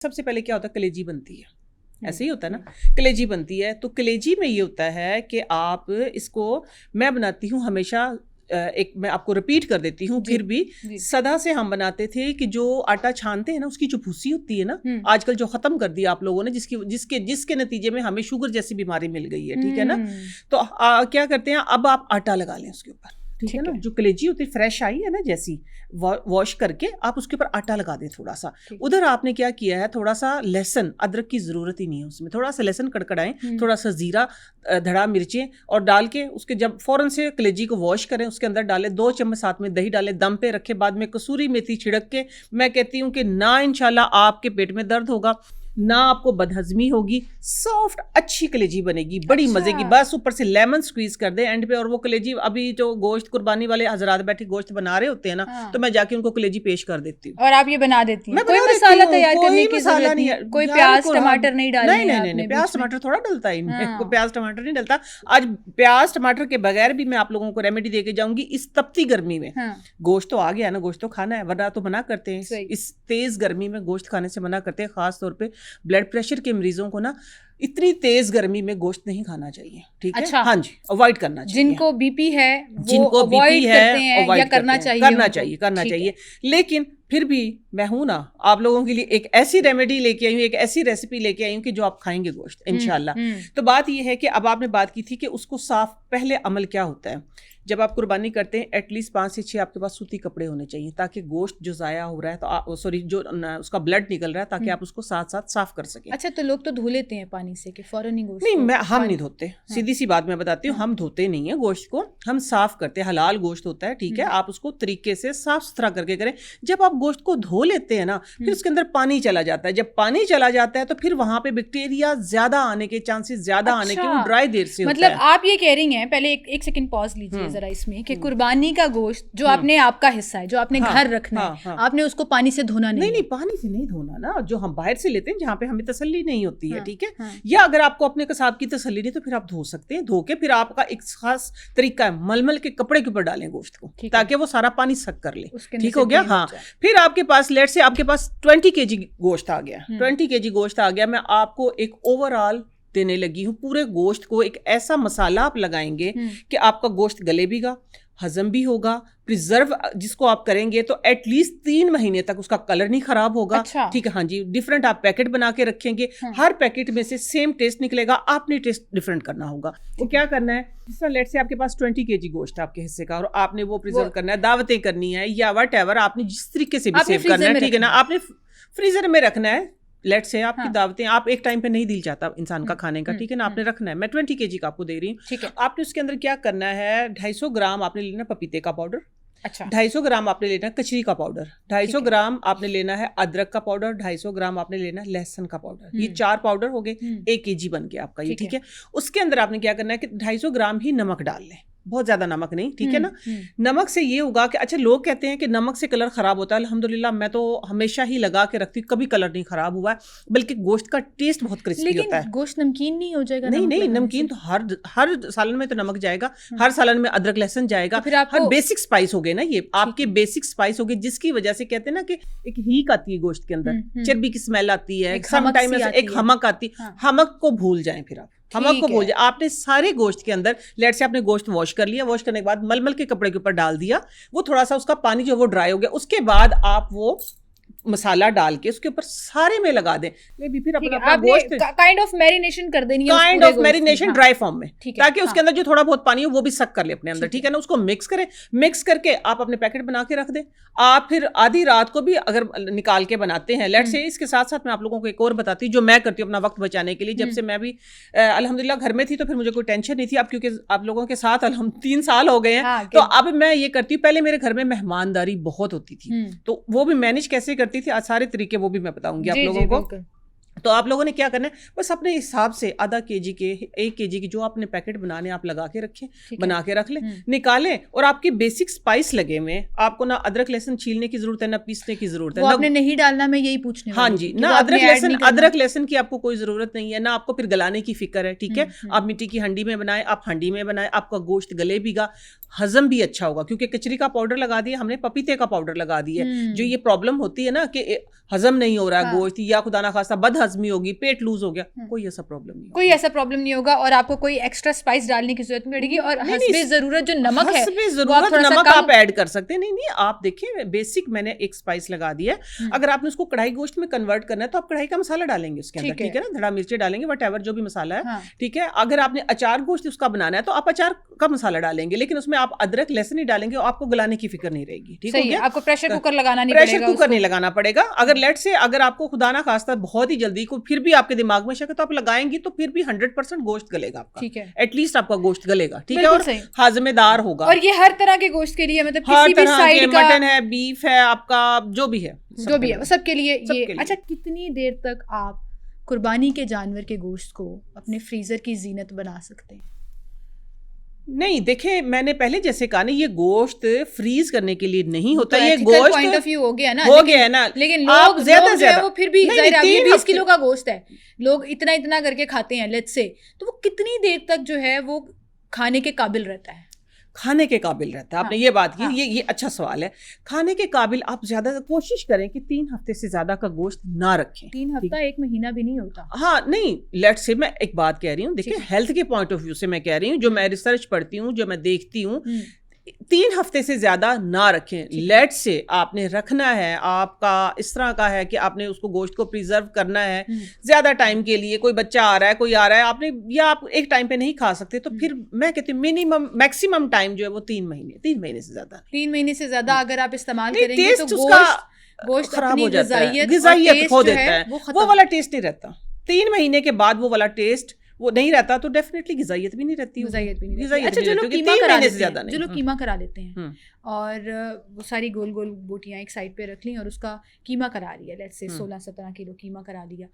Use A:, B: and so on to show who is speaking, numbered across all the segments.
A: سب سے پہلے کیا ہوتا ہے, کلیجی بنتی ہے, ایسے ہی ہوتا ہے نا, کلیجی بنتی ہے. تو کلیجی میں یہ ہوتا ہے کہ آپ اس کو, میں بناتی ہوں ہمیشہ, ایک میں آپ کو رپیٹ کر دیتی ہوں پھر بھی, سدا سے ہم بناتے تھے کہ جو آٹا چھانتے ہیں نا اس کی جو بھوسی ہوتی ہے نا, آج کل جو ختم کر دیا آپ لوگوں نے, جس کے نتیجے میں ہمیں شوگر جیسی بیماری مل گئی ہے, ٹھیک ہے نا. تو کیا کرتے ہیں, اب آپ آٹا لگا لیں اس کے اوپر, ٹھیک ہے نا, جو کلیجی ہوتی ہے فریش آئی ہے نا جیسی, واش کر کے آپ اس کے اوپر آٹا لگا دیں تھوڑا سا. ادھر آپ نے کیا کیا ہے, تھوڑا سا لہسن, ادرک کی ضرورت ہی نہیں ہے اس میں, تھوڑا سا لہسن کڑکڑائیں, تھوڑا سا زیرہ, دھڑا مرچیں, اور ڈال کے اس کے جب فوراً سے کلیجی کو واش کریں, اس کے اندر ڈالیں 2 چمچ ساتھ میں دہی ڈالیں, دم پہ رکھے, بعد میں کسوری میتھی چھڑک کے, میں کہتی ہوں کہ نہ انشاءاللہ آپ کے پیٹ میں درد ہوگا, نہ آپ کو بدہضمی ہوگی, سافٹ اچھی کلیجی بنے گی, بڑی مزے کی. بس اوپر سے لیمن سکویز کر دیں اینڈ پہ, اور وہ کلیجی, ابھی جو گوشت قربانی والے حضرات بیٹھے گوشت بنا رہے ہوتے ہیں نا, تو میں جا کے ان کو کلیجی پیش کر دیتی ہوں.
B: اور آپ یہ بنا دیتی ہیں, کوئی مسالہ تیار کرنے کی ضرورت نہیں ہے, کوئی پیاز ٹماٹر نہیں ڈالنا.
A: نہیں, پیاز ٹماٹر تھوڑا ڈلتا ہے ان میں, کوئی پیاز ٹماٹر نہیں ڈلتا. آج پیاز ٹماٹر کے بغیر بھی میں آپ لوگوں کو ریمیڈی دے کے جاؤں گی. اس تپتی گرمی میں گوشت تو آ گیا نا, گوشت تو کھانا ہے, ورنہ تو منع کرتے ہیں. اس تیز گرمی میں گوشت کھانے سے منع کرتے ہیں, خاص طور پہ بلڈ پریشر کے مریضوں کو نا اتنی تیز گرمی میں گوشت نہیں کھانا چاہیے, ٹھیک ہے. ہاں جی, اوائڈ کرنا چاہیے.
B: جن کو بی پی ہے, جن کو بی پی ہے, یا کرنا
A: چاہیے. لیکن پھر بھی میں ہوں نا آپ لوگوں کے لیے ایک ایسی ریمیڈی لے کے آئی ہوں, ایک ایسی ریسیپی لے کے آئی ہوں کہ جو آپ کھائیں گے گوشت انشاءاللہ. تو بات یہ ہے کہ اب آپ نے بات کی تھی کہ اس کو صاف, پہلے عمل کیا ہوتا ہے جب آپ قربانی کرتے ہیں, ایٹ لیسٹ 5 سے 6 آپ کے پاس سوتی کپڑے ہونے چاہیے, تاکہ گوشت جو ضائع ہو رہا ہے تو سوری جو اس کا بلڈ نکل رہا ہے, تاکہ آپ اس کو ساتھ ساتھ صاف کر سکیں.
B: اچھا, تو لوگ تو دھو لیتے ہیں پانی سے کہ فوراً ہی گوشت؟
A: نہیں, ہم نہیں دھوتے, سیدھی سی بات میں بتاتی ہوں, ہم دھوتے نہیں ہیں گوشت کو, ہم صاف کرتے ہیں. حلال گوشت ہوتا ہے, ٹھیک ہے, آپ اس کو طریقے سے صاف ستھرا کر کے کریں. جب آپ گوشت کو دھو لیتے ہیں نا, پھر اس کے اندر پانی چلا جاتا ہے. جب پانی چلا جاتا ہے تو پھر وہاں پہ بیکٹیریا زیادہ آنے کے چانسز زیادہ آنے کے, وہ ڈرائی دیر سے ہوتا ہے.
B: مطلب آپ یہ کہہ رہی ہیں, پہلے ایک سیکنڈ پاز لیجیے ذرا اس میں, کہ قربانی کا گوشت جو آپ نے, آپ کا حصہ ہے جو آپ نے گھر رکھنا ہے, آپ نے اس کو پانی سے دھونا نہیں,
A: پانی سے نہیں دھونا نا, جو ہم باہر سے لیتے ہیں جہاں پہ ہمیں تسلی نہیں ہوتی ہے, ٹھیک ہے. یا اگر آپ کو اپنے قصاب کی تسلی نہیں تو پھر آپ دھو سکتے ہیں, دھو کے پھر آپ کا ایک خاص طریقہ ہے, ململ کے کپڑے کے اوپر ڈالیں گوشت کو, تاکہ وہ سارا پانی سک کر لے, ٹھیک ہو گیا. ہاں, پھر آپ کے پاس لیٹ سے آپ کے پاس 20 kg گوشت آ گیا, 20 kg گوشت آ گیا. میں آپ کو ایک اوور آل دینے لگی ہوں, پورے گوشت کو ایک ایسا مسالہ آپ لگائیں گے کہ آپ کا گوشت گلے بھی گا, ہضم بھی ہوگا, پریزرو جس کو آپ کریں گے تو ایٹ لیسٹ 3 مہینے تک اس کا کلر نہیں خراب ہوگا, ٹھیک ہے. ہاں جی, ڈفرنٹ آپ پیکٹ بنا کے رکھیں گے, ہر پیکٹ میں سے سیم ٹیسٹ نکلے گا, آپ نے ٹیسٹ ڈفرنٹ کرنا ہوگا. تو کیا کرنا ہے, جس طرح لیٹ سے آپ کے پاس 20 kg گوشت آپ کے حصے کا, اور آپ نے وہ پریزرو کرنا ہے, دعوتیں کرنی ہے یا وٹ ایور, آپ نے جس طریقے سے بھی سیو کرنا ہے, ٹھیک ہے نا, آپ نے فریزر میں رکھنا ہے. لیٹ سے آپ کی دعوتیں, آپ ایک ٹائم پہ نہیں دل چاہتا انسان کا کھانے کا, ٹھیک ہے نا, آپ نے رکھنا ہے. میں 20 kg کا آپ کو دے رہی ہوں. آپ نے اس کے اندر کیا کرنا ہے, 250 گرام آپ نے لینا پپیتے کا پاؤڈر, 250 گرام آپ نے لینا ہے کچری کا پاؤڈر, 250 گرام آپ نے لینا ہے ادرک کا پاؤڈر, 250 گرام آپ نے لینا ہے لہسن کا پاؤڈر. یہ 4 پاؤڈر ہو گئے, 1 kg بن گیا آپ کا یہ, ٹھیک ہے. اس کے اندر آپ نے کیا کرنا ہے کہ 250 گرام ہی نمک ڈال لیں, بہت زیادہ نمک نہیں, ٹھیک ہے نا. نمک سے یہ ہوگا کہ اچھا لوگ کہتے ہیں کہ نمک سے کلر خراب ہوتا ہے, الحمدللہ میں تو ہمیشہ ہی لگا کے رکھتی ہوں, کبھی کلر نہیں خراب ہوا ہے, بلکہ گوشت کا ٹیسٹ بہت کرسپی ہوتا ہے.
B: لیکن گوشت نمکین نہیں ہو جائے گا؟
A: نہیں, نمکین تو ہر سالن میں تو نمک جائے گا, ہر سالن میں ادرک لہسن جائے گا, ہر بیسک اسپائس ہو گئے نا, یہ آپ کے بیسک اسپائس ہو گئے, جس کی وجہ سے کہتے ہیں نا کہ ایک ہیک آتی ہے گوشت کے اندر, چربی کی اسمیل آتی ہے, سم ٹائم ایک ہمک آتی, ہمک کو بھول جائیں. پھر آپ ہمک کو بھول جائے, آپ نے سارے گوشت کے اندر لیٹ سے آپ نے گوشت واش کر لیا, واش کرنے کے بعد ململ کے کپڑے کے اوپر ڈال دیا, وہ تھوڑا سا اس کا پانی جو وہ ڈرائی ہو گیا, اس کے بعد آپ وہ مسالہ ڈال کے اس کے اوپر سارے میں لگا دیں. پھر اپنا گوشت
B: کائنڈ آف میرینیشن کر دینی ہے,
A: kind of marination dry form میں, تاکہ اس کے اندر جو تھوڑا بہت پانی ہو وہ بھی سک کر لے اپنے اندر, ٹھیک ہے نا. اس کو مکس کریں, مکس کر کے آپ اپنے پیکٹ بنا کے رکھ دیں. آپ پھر آدھی رات کو بھی اگر نکال کے بناتے ہیں لیٹ سے, اس کے ساتھ ساتھ میں آپ لوگوں کو ایک اور بتاتی ہوں جو میں کرتی ہوں اپنا وقت بچانے کے لیے. جب سے میں بھی الحمدللہ گھر میں تھی تو پھر مجھے کوئی ٹینشن نہیں تھی, اب کیونکہ آپ لوگوں کے ساتھ 3 سال ہو گئے ہیں, تو اب میں یہ کرتی ہوں. پہلے میرے گھر میں مہمانداری بہت ہوتی تھی, تو وہ بھی مینیج کیسے کرتی تھی, سارے طریقے وہ بھی میں بتاؤں گی آپ لوگوں کو. تو آپ لوگوں نے کیا کرنا ہے, بس اپنے حساب سے آدھا kg کے 1 kg کی جو آپ نے پیکٹ بنانے آپ لگا کے رکھیں, بنا کے رکھ لیں, نکالیں. اور آپ کی بیسک اسپائس لگے ہوئے, آپ کو نہ ادرک لہسن چھیلنے کی ضرورت ہے, نہ پیسنے کی ضرورت ہے,
B: آپ نے نہیں ڈالنا, میں یہی پوچھنے.
A: ہاں جی, نہ ادرک لہسن کی آپ کو کوئی ضرورت نہیں ہے, نہ آپ کو پھر گلانے کی فکر ہے, ٹھیک ہے. آپ مٹی کی ہنڈی میں بنائیں, آپ ہنڈی میں بنائیں, آپ کا گوشت گلے بھی گا. ہضم بھی اچھا ہوگا, کیونکہ کچری کا پاؤڈر لگا دیا ہم نے, پپیتے کا پاؤڈر لگا دیا. جو یہ پرابلم ہوتی ہے نا کہ ہضم نہیں ہو رہا گوشت, یا خدا نخواستہ بد ہضمی ہوگی, پیٹ لوز ہو گیا, کوئی ایسا پرابلم نہیں,
B: کوئی ایسا پرابلم نہیں ہوگا. اور آپ کو کوئی ایکسٹرا اسپائس ڈالنے کی ضرورت نہیں پڑے گی, اور حسب ضرورت جو نمک ہے,
A: حسب ضرورت نمک آپ ایڈ کر سکتے ہیں. نہیں آپ دیکھیں بیسک میں نے ایک اسپائس لگا دیا ہے, اگر آپ نے اس کو کڑھائی گوشت میں کنورٹ کرنا ہے تو آپ کڑھائی کا مسالہ ڈالیں گے اس کے اندر, ٹھیک ہے نا, دھڑا مرچے ڈالیں گے, وٹ ایور جو بھی مسالہ ہے, ٹھیک ہے. اگر آپ نے اچار گوشت اس کا بنانا ہے تو آپ اچار کا مسالہ ڈالیں گے, لیکن اس میں آپ ادرک لہسن نہیں ڈالیں گے, آپ کو گلانے کی فکر نہیں رہے گی, ٹھیک ہے.
B: آپ کو پریشر کوکر لگانا نہیں پڑے گا,
A: پریشر کوکر نہیں لگانا پڑے گا. اگر لیٹ سے اگر آپ کو خدا نہ خواستہ بہت ہی جلدی کو پھر بھی آپ کے دماغ میں شک ہے تو آپ لگائیں گی تو پھر بھی 100% گوشت گلے گا آپ کا,
B: ٹھیک ہے,
A: ایٹ لیسٹ آپ کا گوشت گلے گا, ٹھیک ہے, اور ہاضمے دار ہوگا.
B: اور یہ ہر طرح کے گوشت کے لیے, مطلب
A: کسی بھی سائیڈ کا, مٹن ہے, بیف ہے, آپ کا جو بھی ہے
B: وہ سب کے لیے یہ. اچھا, کتنی دیر تک آپ قربانی کے جانور کے گوشت کو اپنے فریزر کی زینت بنا سکتے ہیں؟
A: نہیں دیکھیں, میں نے پہلے جیسے کہا نا, یہ گوشت فریز کرنے کے لیے نہیں ہوتا, یہ گوشت
B: پوائنٹ آف ویو ہو گیا نا, لیکن
A: لوگ زیادہ سے زیادہ
B: وہ پھر بھی 20 کلو کا گوشت ہے, لوگ اتنا کر کے کھاتے ہیں لیٹ سے, تو وہ کتنی دیر تک جو ہے وہ کھانے کے قابل رہتا ہے؟
A: کھانے کے قابل رہتا ہے. آپ نے یہ بات کی, یہ اچھا سوال ہے. کھانے کے قابل آپ زیادہ کوشش کریں کہ 3 ہفتے سے زیادہ کا گوشت نہ رکھیں.
B: 3 ہفتہ 1 مہینہ بھی نہیں ہوتا.
A: ہاں نہیں, لیٹ سے میں ایک بات کہہ رہی ہوں, دیکھیں ہیلتھ کے پوائنٹ آف ویو سے میں کہہ رہی ہوں, جو میں ریسرچ پڑھتی ہوں, جو میں دیکھتی ہوں, 3 ہفتے سے زیادہ نہ رکھیں. لیٹ سے آپ نے رکھنا ہے, آپ کا اس طرح کا ہے کہ آپ نے اس کو گوشت کو پریزرو کرنا ہے زیادہ ٹائم کے لیے, کوئی بچہ آ رہا ہے, کوئی آ رہا ہے, آپ نے, یا آپ ایک ٹائم پہ نہیں کھا سکتے, تو پھر میں کہتی ہوں منیمم میکسیمم ٹائم جو ہے وہ 3 مہینے سے زیادہ.
B: 3 مہینے سے زیادہ اگر آپ استعمال کریں گے تو گوشت
A: خراب ہو جاتا ہے, غذائیت کھو دیتا ہے, وہ والا ٹیسٹ نہیں رہتا. 3 مہینے کے بعد وہ والا ٹیسٹ وہ نہیں رہتا, تو ڈیفینیٹلی غذائیت بھی نہیں رہتی.
B: اچھا, جو لوگ قیمہ کرا لیتے ہیں اور وہ ساری گول گول بوٹیاں ایک سائڈ پہ رکھ لیں اور اس کا قیمہ کرا لیا, لیٹ سے 16-17 کلو قیمہ کرا لیا,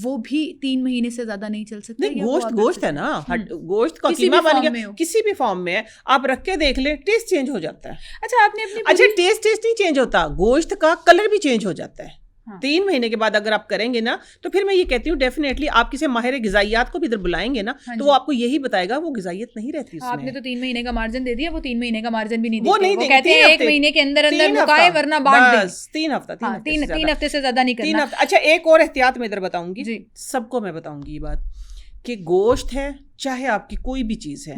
B: وہ بھی 3 مہینے سے زیادہ نہیں چل سکتے.
A: گوشت ہے نا, گوشت کا قیمہ بن گیا, کسی بھی فارم میں ہے, آپ رکھ کے دیکھ لیں, ٹیسٹ چینج ہو جاتا ہے.
B: اچھا, آپ نے
A: اچھا ٹیسٹ نہیں چینج ہوتا, گوشت کا کلر بھی چینج ہو جاتا ہے. 3 مہینے کے بعد اگر آپ کریں گے نا, تو پھر میں یہ کہتی ہوں ڈیفینیٹلی آپ کسی ماہر غذائیات کو بھی ادھر بلائیں گے نا, تو وہ آپ کو یہی بتائے گا وہ غذائیت نہیں رہتی.
B: آپ نے تو 3 مہینے کا مارجن دے دیا, وہ 3 مہینے کا مارجن بھی نہیں دیتے, وہ کہتے ہیں 1 مہینے کے اندر مکائے ورنہ بانٹ دیں. 3 ہفتے سے زیادہ نہیں کرنا.
A: اچھا, ایک اور احتیاط میں ادھر بتاؤں گی, سب کو میں بتاؤں گی یہ بات, کہ گوشت ہے چاہے آپ کی کوئی بھی چیز ہے,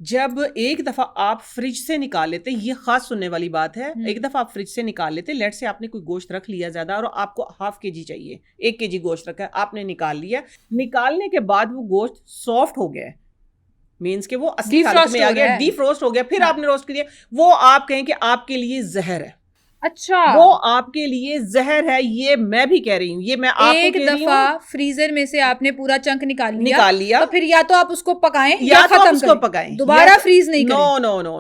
A: جب ایک دفعہ آپ فریج سے نکال لیتے, یہ خاص سننے والی بات ہے, ایک دفعہ آپ فریج سے نکال لیتے, لیٹ سے آپ نے کوئی گوشت رکھ لیا زیادہ اور آپ کو ½ kg چاہیے, 1 kg گوشت رکھا ہے, آپ نے نکال لیا, نکالنے کے بعد وہ گوشت سافٹ ہو گیا ہے, مینس کہ وہ اصلی حالت میں آ گیا, ڈی فروسٹ ہو گیا, پھر آپ نے روسٹ کر دیا, وہ آپ کہیں کہ آپ کے لیے زہر ہے.
B: اچھا,
A: وہ آپ کے لیے زہر ہے, یہ میں بھی کہہ رہی ہوں, یہ میں آپ کو
B: ایک دفعہ فریزر میں سے آپ نے پورا چنک نکال لیا, تو پھر یا تو آپ اس کو پکائیں یا ختم
A: اس کو پکائیں,
B: دوبارہ فریز نہیں کریں.
A: نو